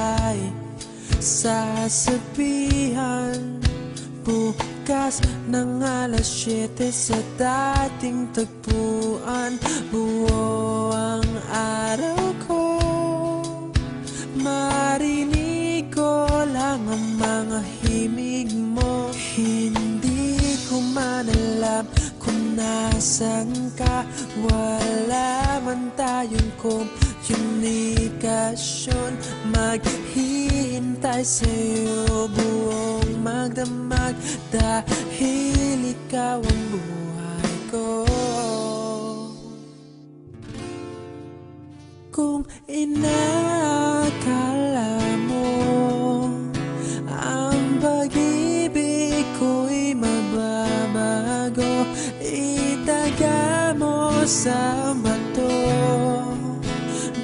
ay sasabihan. Bukas ng alas 7 sa dating tagpuan, buo ang araw ko. Marinig ko lang ang mga himig mo. Hindi ko man alam kung nasan ka. Wala man tayong komunikasyon. Maghihintay sa'yo buong magdamag, dahil ikaw ang buhay ko. Kung inakala mo ang pag-ibig ko'y mababago, itaga mo sa bato.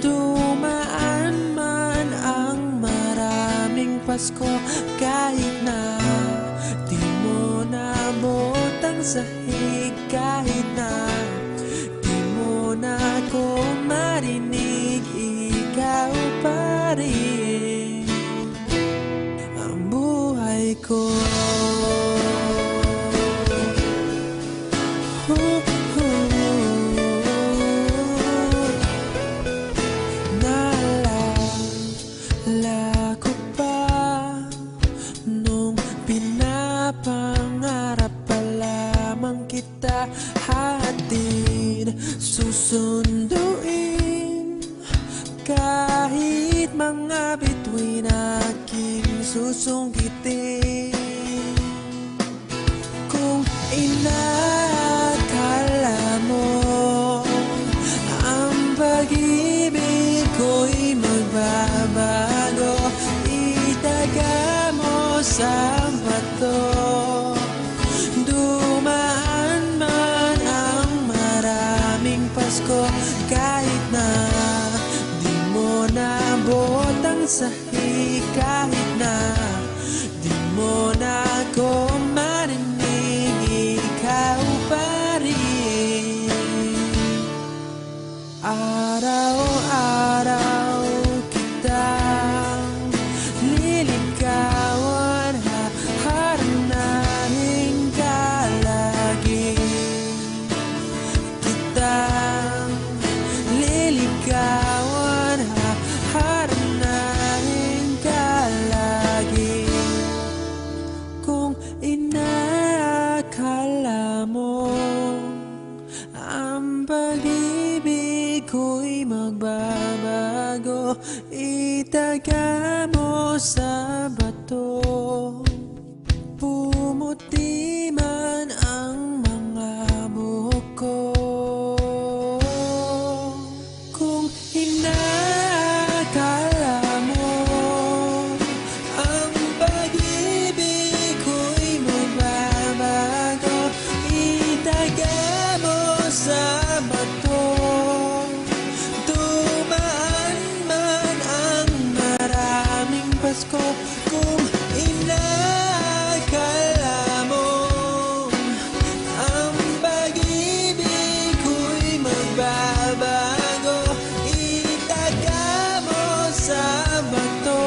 Dumaan man ang maraming Pasko, kahit na di mo nabotang sahig, kahit na di mo na ako marinig, ikaw pa rin ang buhay ko. Naalala ko pa nung pinapangarap pa lamang kita, hatid susunduin, kahit mga bituin aking susungkitin. Kung inakala mo ang pag-ibig ko'y magbabago, itaga mo sa bato. Dumaan man ang maraming Pasko, kahit na di mo nabotang sahig, kahit na di mo na ako marinig, ikaw pa rin. Araw-araw kitang liligawan, haharanahin ka lagi. Kitang liligawan, haharanahin ka lagi. Kung inakala mo ang pag-ibig ko'y magbabago, itaga mo sa bato. Pumuti man ang mga buhok ko. Kung inakala mo ang pag-ibig ko'y magbabago, itaga mo sa bato. Dumaan man ang maraming Pasko, kung inakala mo ang pag-ibig ko'y magbabago, itaga mo sa bato.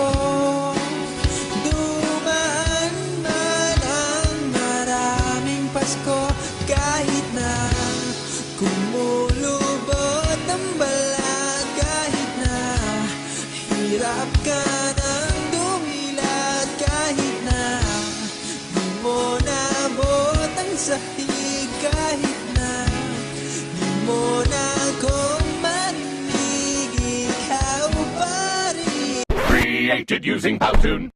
Dumaan man ang maraming Pasko, kahit na kumulubot ang balat, kahit na hirap ka ng dumilat, kahit na di mo nabot ang sahig, kahit na di mo na ako marinig, ikaw pa rin. Created using Powtoon.